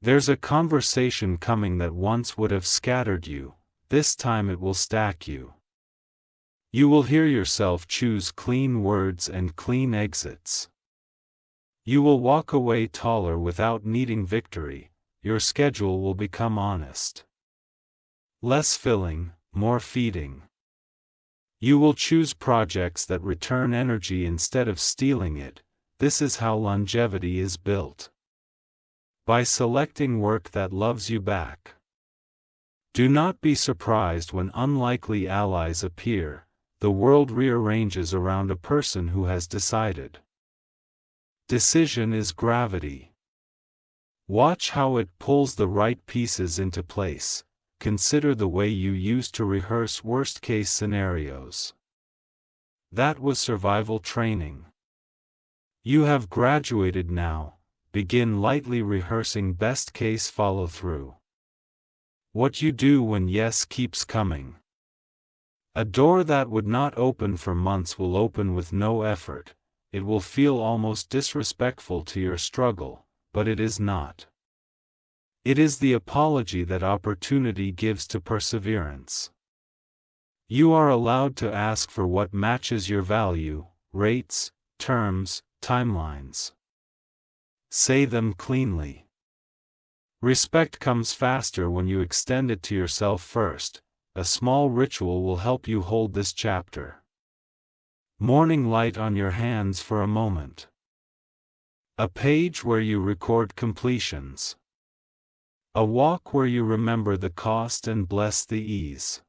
There's a conversation coming that once would have scattered you, this time it will stack you. You will hear yourself choose clean words and clean exits. You will walk away taller without needing victory. Your schedule will become honest. Less filling, more feeding. You will choose projects that return energy instead of stealing it. This is how longevity is built. By selecting work that loves you back. Do not be surprised when unlikely allies appear. The world rearranges around a person who has decided. Decision is gravity. Watch how it pulls the right pieces into place. Consider the way you used to rehearse worst-case scenarios. That was survival training. You have graduated now. Begin lightly rehearsing best-case follow-through. What you do when yes keeps coming. A door that would not open for months will open with no effort. It will feel almost disrespectful to your struggle, but it is not. It is the apology that opportunity gives to perseverance. You are allowed to ask for what matches your value, rates, terms, timelines. Say them cleanly. Respect comes faster when you extend it to yourself first. A small ritual will help you hold this chapter. Morning light on your hands for a moment. A page where you record completions. A walk where you remember the cost and bless the ease.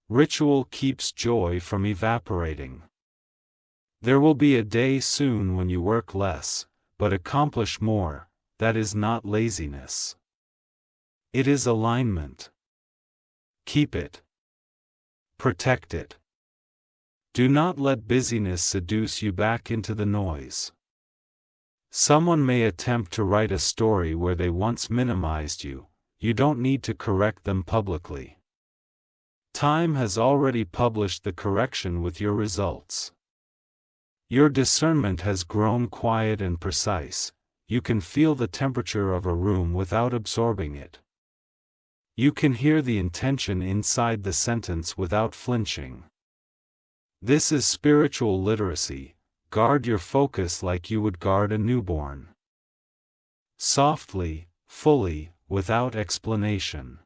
Ritual keeps joy from evaporating. There will be a day soon when you work less, but accomplish more. That is not laziness. It is alignment. Keep it. Protect it. Do not let busyness seduce you back into the noise. Someone may attempt to write a story where they once minimized you. You don't need to correct them publicly. Time has already published the correction with your results. Your discernment has grown quiet and precise. You can feel the temperature of a room without absorbing it. You can hear the intention inside the sentence without flinching. This is spiritual literacy. Guard your focus like you would guard a newborn. Softly, fully, without explanation.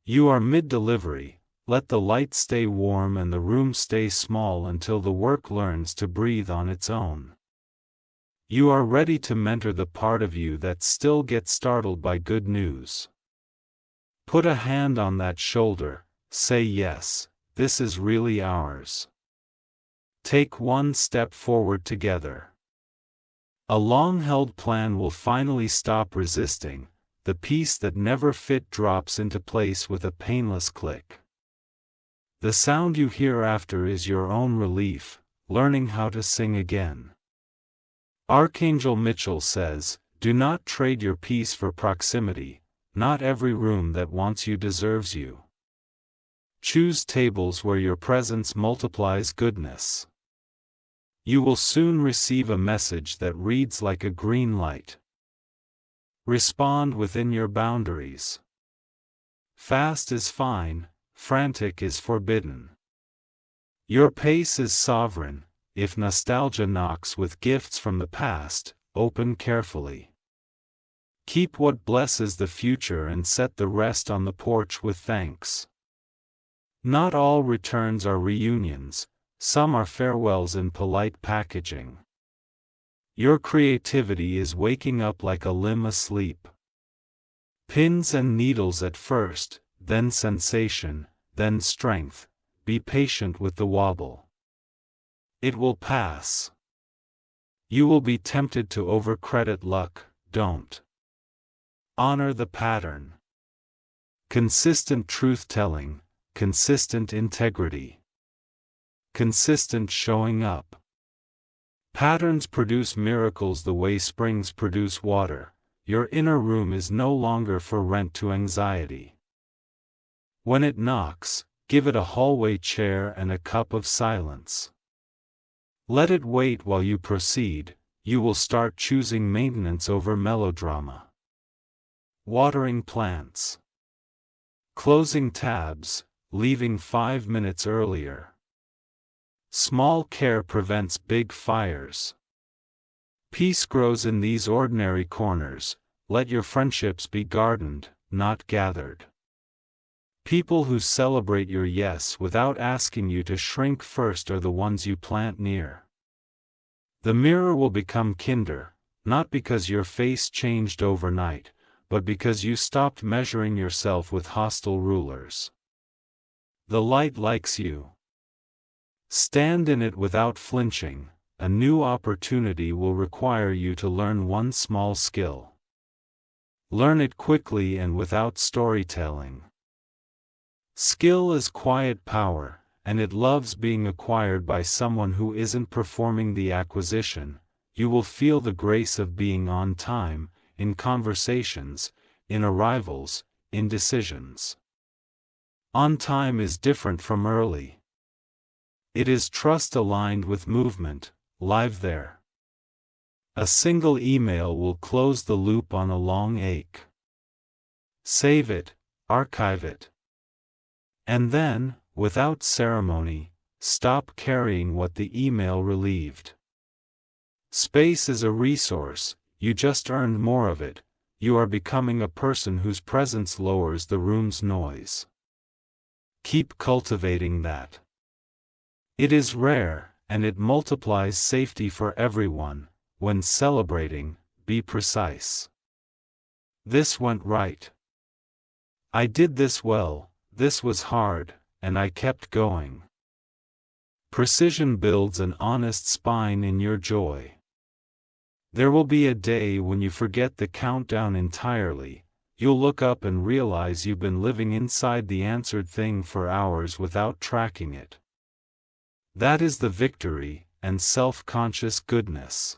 You are mid-delivery. Let the light stay warm and the room stay small until the work learns to breathe on its own. You are ready to mentor the part of you that still gets startled by good news. Put a hand on that shoulder. Say yes, this is really ours. Take one step forward together. A long-held plan will finally stop resisting. The piece that never fit drops into place with a painless click. The sound you hear after is your own relief, learning how to sing again. Archangel Mitchell says, "Do not trade your peace for proximity. Not every room that wants you deserves you. Choose tables where your presence multiplies goodness." You will soon receive a message that reads like a green light. Respond within your boundaries. Fast is fine, frantic is forbidden. Your pace is sovereign. If nostalgia knocks with gifts from the past, open carefully. Keep what blesses the future and set the rest on the porch with thanks. Not all returns are reunions, some are farewells in polite packaging. Your creativity is waking up like a limb asleep. Pins and needles at first, then sensation, then strength. Be patient with the wobble. It will pass. You will be tempted to overcredit luck. Don't. Honor the pattern. Consistent truth-telling, consistent integrity. Consistent showing up. Patterns produce miracles the way springs produce water. Your inner room is no longer for rent to anxiety. When it knocks, give it a hallway chair and a cup of silence. Let it wait while you proceed. You will start choosing maintenance over melodrama. Watering plants. Closing tabs, leaving 5 minutes earlier. Small care prevents big fires. Peace grows in these ordinary corners. Let your friendships be gardened, not gathered. People who celebrate your yes without asking you to shrink first are the ones you plant near. The mirror will become kinder, not because your face changed overnight, but because you stopped measuring yourself with hostile rulers. The light likes you. Stand in it without flinching. A new opportunity will require you to learn one small skill. Learn it quickly and without storytelling. Skill is quiet power, and it loves being acquired by someone who isn't performing the acquisition. You will feel the grace of being on time, in conversations, in arrivals, in decisions. On time is different from early. It is trust aligned with movement, live there. A single email will close the loop on a long ache. Save it, archive it. And then, without ceremony, stop carrying what the email relieved. Space is a resource, you just earned more of it. You are becoming a person whose presence lowers the room's noise. Keep cultivating that. It is rare, and it multiplies safety for everyone. When celebrating, be precise. This went right. I did this well, this was hard, and I kept going. Precision builds an honest spine in your joy. There will be a day when you forget the countdown entirely. You'll look up and realize you've been living inside the answered thing for hours without tracking it. That is the victory, and self-conscious goodness.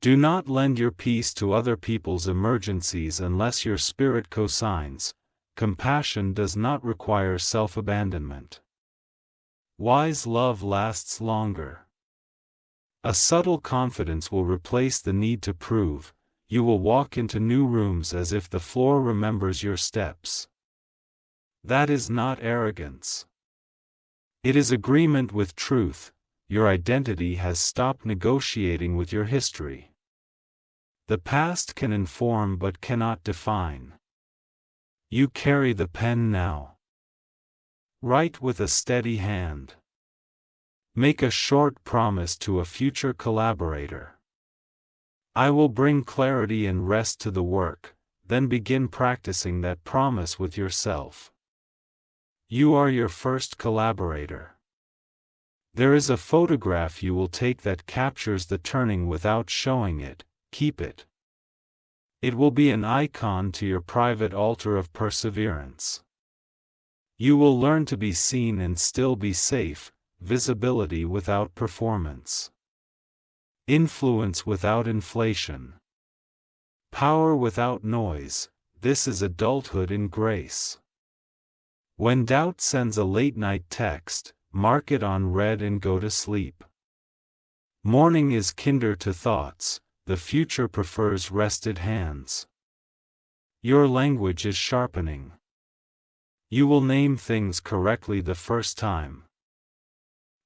Do not lend your peace to other people's emergencies unless your spirit cosigns. Compassion does not require self-abandonment. Wise love lasts longer. A subtle confidence will replace the need to prove. You will walk into new rooms as if the floor remembers your steps. That is not arrogance. It is agreement with truth. Your identity has stopped negotiating with your history. The past can inform but cannot define. You carry the pen now. Write with a steady hand. Make a short promise to a future collaborator. I will bring clarity and rest to the work, then begin practicing that promise with yourself. You are your first collaborator. There is a photograph you will take that captures the turning without showing it. Keep it. It will be an icon to your private altar of perseverance. You will learn to be seen and still be safe. Visibility without performance. Influence without inflation. Power without noise. This is adulthood in grace. When doubt sends a late-night text, mark it on read and go to sleep. Morning is kinder to thoughts. The future prefers rested hands. Your language is sharpening. You will name things correctly the first time.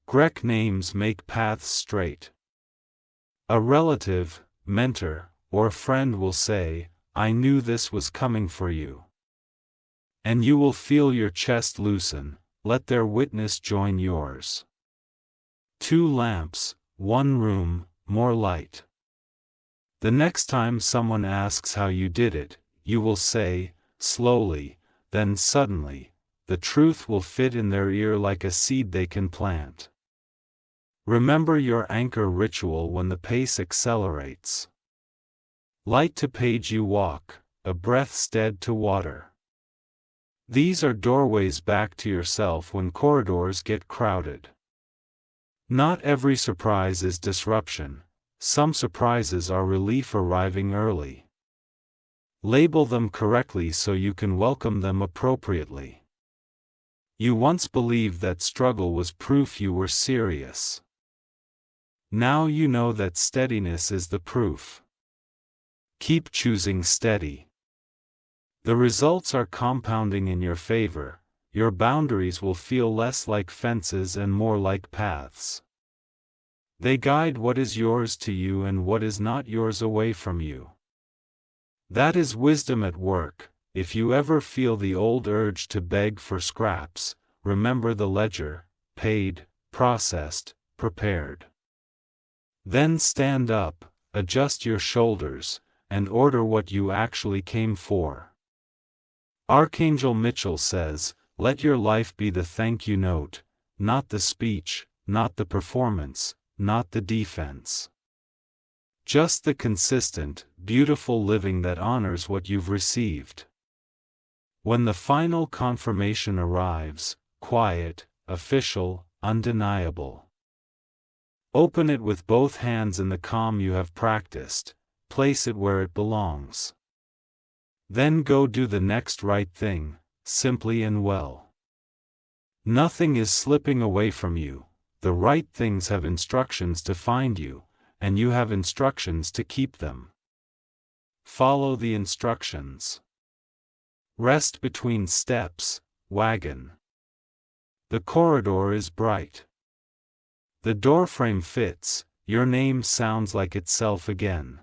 Grec names make paths straight. A relative, mentor, or friend will say, "I knew this was coming for you." And you will feel your chest loosen. Let their witness join yours. 2 lamps, 1 room, more light. The next time someone asks how you did it, you will say, slowly, then suddenly, the truth will fit in their ear like a seed they can plant. Remember your anchor ritual when the pace accelerates. Light to page you walk, a breath stead to water. These are doorways back to yourself when corridors get crowded. Not every surprise is disruption. Some surprises are relief arriving early. Label them correctly so you can welcome them appropriately. You once believed that struggle was proof you were serious. Now you know that steadiness is the proof. Keep choosing steady. The results are compounding in your favor. Your boundaries will feel less like fences and more like paths. They guide what is yours to you and what is not yours away from you. That is wisdom at work. If you ever feel the old urge to beg for scraps, remember the ledger: paid, processed, prepared. Then stand up, adjust your shoulders, and order what you actually came for. Archangel Mitchell says, "Let your life be the thank you note, not the speech, not the performance, not the defense. Just the consistent, beautiful living that honors what you've received." When the final confirmation arrives, quiet, official, undeniable. Open it with both hands in the calm you have practiced. Place it where it belongs. Then go do the next right thing, simply and well. Nothing is slipping away from you. The right things have instructions to find you, and you have instructions to keep them. Follow the instructions. Rest between steps, wagon. The corridor is bright. The doorframe fits, your name sounds like itself again.